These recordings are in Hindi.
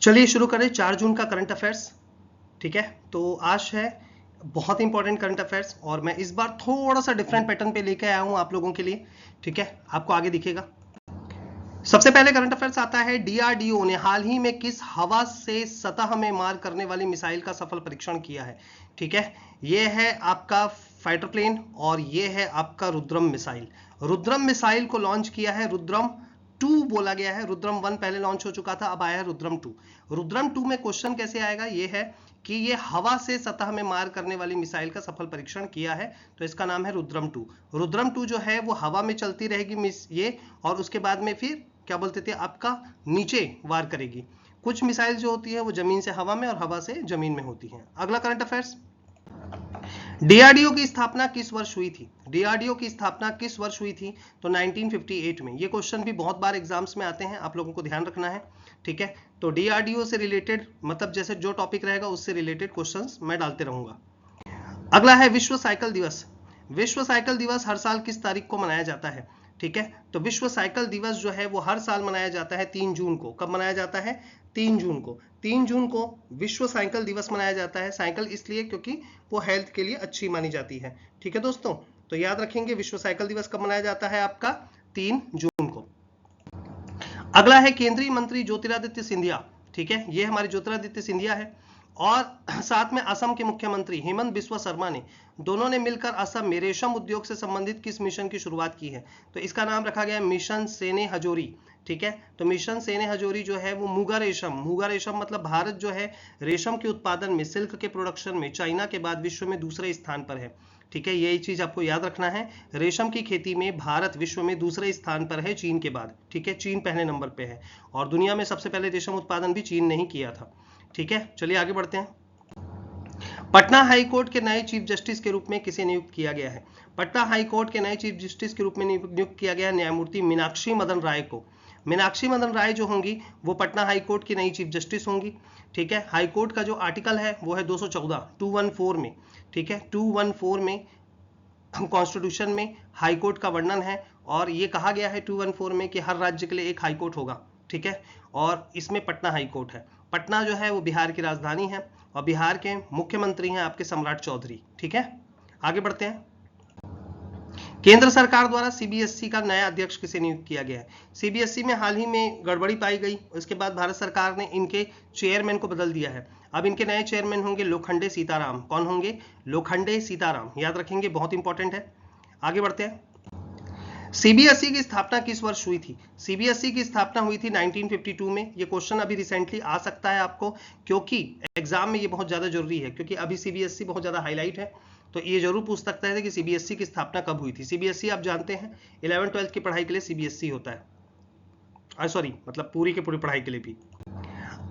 चलिए शुरू करें 4 जून का करंट अफेयर्स। ठीक है, तो आज है बहुत इंपॉर्टेंट करंट अफेयर्स और मैं इस बार थोड़ा सा डिफरेंट पैटर्न पे लेके आया हूं आप लोगों के लिए। ठीक है, आपको आगे दिखेगा। सबसे पहले करंट अफेयर्स आता है, डीआरडीओ ने हाल ही में किस हवा से सतह में मार करने वाली मिसाइल का सफल परीक्षण किया है। ठीक है, यह है आपका फाइटर प्लेन और यह है आपका रुद्रम मिसाइल। रुद्रम मिसाइल को लॉन्च किया है, रुद्रम 2 बोला गया है। रुद्रम 1 पहले लॉन्च हो चुका था, अब आया है रुद्रम 2। रुद्रम 2 में क्वेश्चन कैसे आएगा, ये है कि ये हवा से सतह में मार करने वाली मिसाइल का सफल परीक्षण किया है, तो इसका नाम है रुद्रम 2। रुद्रम 2 जो है वो हवा में चलती रहेगी ये, और उसके बाद में फिर क्या बोलते थे आपका नीचे वार करेगी। कुछ मिसाइल जो होती है वो जमीन से हवा में और हवा से जमीन में होती है। अगला करंट अफेयर्स, डीआरडीओ की स्थापना किस वर्ष हुई थी। डीआरडीओ की स्थापना किस वर्ष हुई थी, तो 1958 में। ये क्वेश्चन भी बहुत बार एग्जाम्स में आते हैं, आप लोगों को ध्यान रखना है। ठीक है, तो डीआरडीओ से रिलेटेड मतलब जैसे जो टॉपिक रहेगा उससे रिलेटेड क्वेश्चंस मैं डालते रहूंगा। अगला है विश्व साइकिल दिवस। विश्व साइकिल दिवस हर साल किस तारीख को मनाया जाता है। ठीक है, तो विश्व साइकिल दिवस जो है वो हर साल मनाया जाता है 3 जून को। कब मनाया जाता है, 3 जून को। 3 जून को विश्व साइकिल दिवस मनाया जाता है। साइकिल इसलिए क्योंकि वो हेल्थ के लिए अच्छी मानी जाती है। ठीक है दोस्तों, तो याद रखेंगे विश्व साइकिल दिवस कब मनाया जाता है, आपका 3 जून को। अगला है केंद्रीय मंत्री ज्योतिरादित्य सिंधिया। ठीक है, ये हमारे ज्योतिरादित्य सिंधिया है और साथ में असम के मुख्यमंत्री हेमंत बिस्वा शर्मा ने, दोनों ने मिलकर असम में रेशम उद्योग से संबंधित किस मिशन की शुरुआत की है, तो इसका नाम रखा गया है मिशन सेने हजोरी। ठीक है, तो मिशन सेने हजोरी जो है वो मूगा रेशम मतलब भारत जो है रेशम के उत्पादन में, सिल्क के प्रोडक्शन में चाइना के बाद विश्व में दूसरे स्थान पर है। ठीक है, यही चीज आपको याद रखना है। रेशम की खेती में भारत विश्व में दूसरे स्थान पर है चीन के बाद। ठीक है, चीन पहले नंबर पे है और दुनिया में सबसे पहले रेशम उत्पादन भी चीन ने ही किया था। ठीक है, चलिए आगे बढ़ते हैं। पटना हाई कोर्ट के नए चीफ जस्टिस के रूप में किसे नियुक्त किया गया है। पटना हाई कोर्ट के नए चीफ जस्टिस के रूप में नियुक्त किया गया है न्यायमूर्ति मीनाक्षी मदन राय को। मीनाक्षी मदन राय जो होंगी वो पटना हाई कोर्ट की नई चीफ जस्टिस होंगी। ठीक है, हाई कोर्ट का जो आर्टिकल है वो है 214 में। ठीक है, 214 में कॉन्स्टिट्यूशन में हाई कोर्ट का वर्णन है और ये कहा गया है 214 में कि हर राज्य के लिए एक हाई कोर्ट होगा। ठीक है, और इसमें पटना हाई कोर्ट है। पटना जो है वो बिहार की राजधानी है और बिहार के मुख्यमंत्री हैं आपके सम्राट चौधरी। ठीक है, आगे बढ़ते हैं। केंद्र सरकार द्वारा सीबीएसई का नया अध्यक्ष किसे नियुक्त किया गया है। सीबीएसई में हाल ही में गड़बड़ी पाई गई, उसके बाद भारत सरकार ने इनके चेयरमैन को बदल दिया है। अब इनके नए चेयरमैन होंगे लोखंडे सीताराम। कौन होंगे, लोखंडे सीताराम, याद रखेंगे, बहुत इंपॉर्टेंट है। आगे बढ़ते हैं। सीबीएसई की स्थापना किस वर्ष हुई थी। सीबीएसई की स्थापना हुई थी 1952 में। ये क्वेश्चन अभी रिसेंटली आ सकता है आपको, क्योंकि एग्जाम में ये बहुत ज्यादा जरूरी है, क्योंकि अभी सीबीएसई बहुत ज्यादा हाईलाइट है, तो ये जरूर पूछ सकता है कि सीबीएसई की स्थापना कब हुई थी। सीबीएसई आप जानते हैं 11-12 की पढ़ाई के लिए सीबीएसई होता है, सॉरी मतलब पूरी की पूरी पढ़ाई के लिए भी।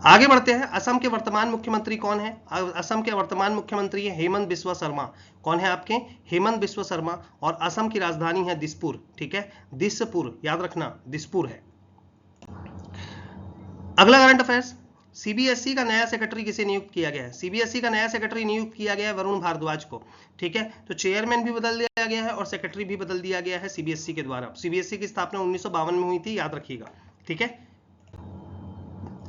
आगे बढ़ते हैं। असम के वर्तमान मुख्यमंत्री कौन है। असम के वर्तमान मुख्यमंत्री है हेमंत बिस्वा शर्मा। कौन है आपके, हेमंत बिस्वा शर्मा, और असम की राजधानी है दिसपुर। ठीक है, दिसपुर, याद रखना दिसपुर है। अगला करंट अफेयर्स, सीबीएसई का नया सेक्रेटरी किसे नियुक्त किया गया है। सीबीएसई का नया सेक्रेटरी नियुक्त किया गया है वरुण भारद्वाज को। ठीक है, तो चेयरमैन भी बदल दिया गया है और सेक्रेटरी भी बदल दिया गया है सीबीएसई के द्वारा। सीबीएसई की स्थापना 1952 में हुई थी, याद रखिएगा। ठीक है,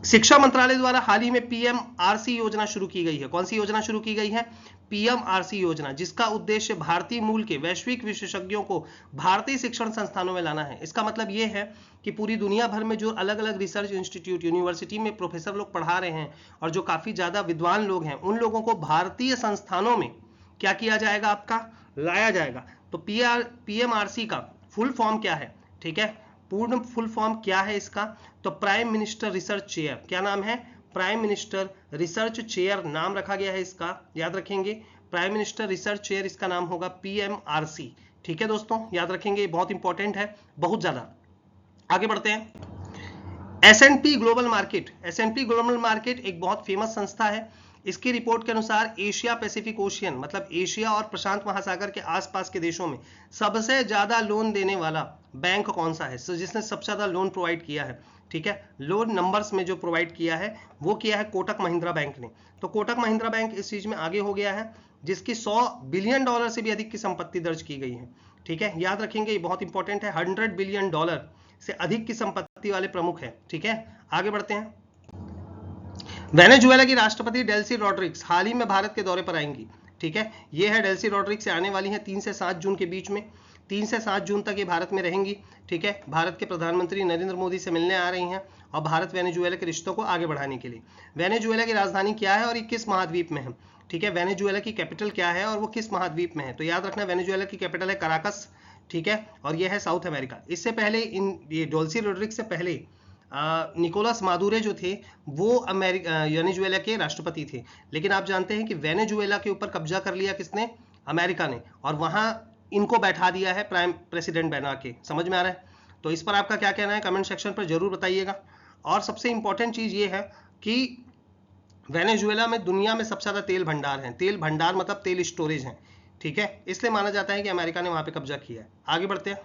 शिक्षा मंत्रालय द्वारा हाल ही में पीएमआरसी योजना शुरू की गई है। कौन सी योजना शुरू की गई है, पीएमआरसी योजना, जिसका उद्देश्य भारतीय मूल के वैश्विक विशेषज्ञों को भारतीय शिक्षण संस्थानों में लाना है। इसका मतलब यह है कि पूरी दुनिया भर में जो अलग अलग रिसर्च इंस्टीट्यूट, यूनिवर्सिटी में प्रोफेसर लोग पढ़ा रहे हैं और जो काफी ज्यादा विद्वान लोग हैं, उन लोगों को भारतीय संस्थानों में क्या किया जाएगा, आपका लाया जाएगा। तो पीएमआरसी का फुल फॉर्म क्या है, ठीक है, पूर्ण फुल फॉर्म क्या है इसका, तो प्राइम मिनिस्टर रिसर्च चेयर। क्या नाम है, प्राइम मिनिस्टर रिसर्च चेयर नाम रखा गया है इसका, याद रखेंगे, प्राइम मिनिस्टर रिसर्च चेयर इसका नाम होगा पीएमआरसी। ठीक है दोस्तों, याद रखेंगे, बहुत इंपॉर्टेंट है, बहुत ज्यादा। आगे बढ़ते हैं। एस&पी ग्लोबल मार्केट। एस&पी ग्लोबल मार्केट एक बहुत फेमस संस्था है। इसकी रिपोर्ट के अनुसार एशिया पैसिफिक ओशियन मतलब एशिया और प्रशांत महासागर के आसपास के देशों में सबसे ज्यादा लोन देने वाला बैंक कौन सा है, जिसने सबसे ज्यादा लोन प्रोवाइड किया है। ठीक है, लोन नंबर्स में जो प्रोवाइड किया है वो किया है कोटक महिंद्रा बैंक ने। तो कोटक महिंद्रा बैंक इस चीज में आगे हो गया है, जिसकी $100 बिलियन से भी अधिक की संपत्ति दर्ज की गई है। ठीक है, याद रखेंगे, ये बहुत इंपॉर्टेंट है, $100 बिलियन से अधिक की संपत्ति वाले प्रमुख है। ठीक है, आगे बढ़ते हैं। वेनेजुएला की राष्ट्रपति डेल्सी रॉड्रिग्स हाल ही में भारत के दौरे पर आएंगी। ठीक है, ये है डेल्सी रॉड्रिग्स से आने वाली हैं 3 से 7 जून के बीच में। 3 से 7 जून तक ये भारत में रहेंगी। ठीक है, भारत के प्रधानमंत्री नरेंद्र मोदी से मिलने आ रही हैं और भारत वेनेजुएला के रिश्तों को आगे बढ़ाने के लिए। वेनेजुएला की राजधानी क्या है और ये किस महाद्वीप में है? ठीक है, वेनेजुएला की कैपिटल क्या है और वो किस महाद्वीप में है? तो याद रखना, वेनेजुएला की कैपिटल है कराकस। ठीक है, और ये है साउथ अमेरिका। इससे पहले ये डेल्सी रॉड्रिग्स से पहले निकोलस मादुरो जो थे वो वेनेजुएला के राष्ट्रपति थे। लेकिन आप जानते हैं कि वेनेजुएला के ऊपर कब्जा कर लिया किसने? अमेरिका ने, और वहां इनको बैठा दिया है प्राइम प्रेसिडेंट बना के। समझ में आ रहा है? तो इस पर आपका क्या कहना है कमेंट सेक्शन पर जरूर बताइएगा। और सबसे इंपॉर्टेंट चीज ये है कि वेनेजुएला में दुनिया में सबसे ज्यादा तेल भंडार है। तेल भंडार मतलब तेल स्टोरेज है। ठीक है, इसलिए माना जाता है कि अमेरिका ने वहां पे कब्जा किया है। आगे बढ़ते हैं।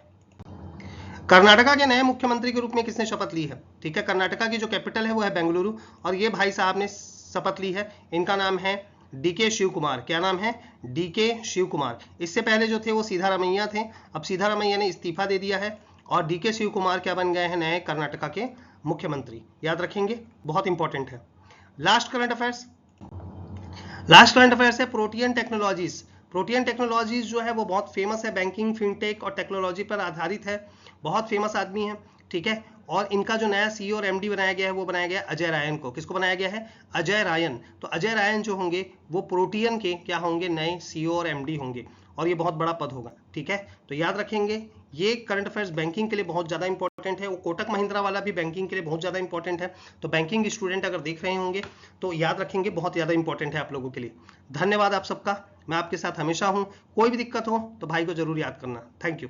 कर्नाटका के नए मुख्यमंत्री के रूप में किसने शपथ ली है? ठीक है, कर्नाटका की जो कैपिटल है वो है बेंगलुरु, और ये भाई साहब ने शपथ ली है। इनका नाम है डीके शिव कुमार। क्या नाम है? डीके शिव कुमार। इससे पहले जो थे वो सीधारामैया थे, अब सीधारामैया ने इस्तीफा दे दिया है और डीके शिव कुमार क्या बन गए हैं? नए कर्नाटका के मुख्यमंत्री। याद रखेंगे, बहुत इंपॉर्टेंट है। लास्ट करंट अफेयर्स है प्रोटियन टेक्नोलॉजीज। प्रोटियन टेक्नोलॉजीज जो है वो बहुत फेमस है, बैंकिंग, फिनटेक और टेक्नोलॉजी पर आधारित है। बहुत फेमस आदमी है। ठीक है, और इनका जो नया सीईओ और एमडी बनाया गया है वो बनाया गया अजय रायन को। किसको बनाया गया है? अजय रायन। तो अजय रायन जो होंगे वो प्रोटियन के क्या होंगे? नए सीईओ और एमडी होंगे, और ये बहुत बड़ा पद होगा। ठीक है, तो याद रखेंगे ये करंट अफेयर्स बैंकिंग के लिए बहुत ज्यादा इंपॉर्टेंट है। वो कोटक महिंद्रा वाला भी बैंकिंग के लिए बहुत ज्यादा इंपॉर्टेंट है। तो बैंकिंग स्टूडेंट अगर देख रहे होंगे तो याद रखेंगे, बहुत ज्यादा इंपॉर्टेंट है आप लोगों के लिए। धन्यवाद आप सबका, मैं आपके साथ हमेशा हूं। कोई भी दिक्कत हो तो भाई को जरूर याद करना। Thank you.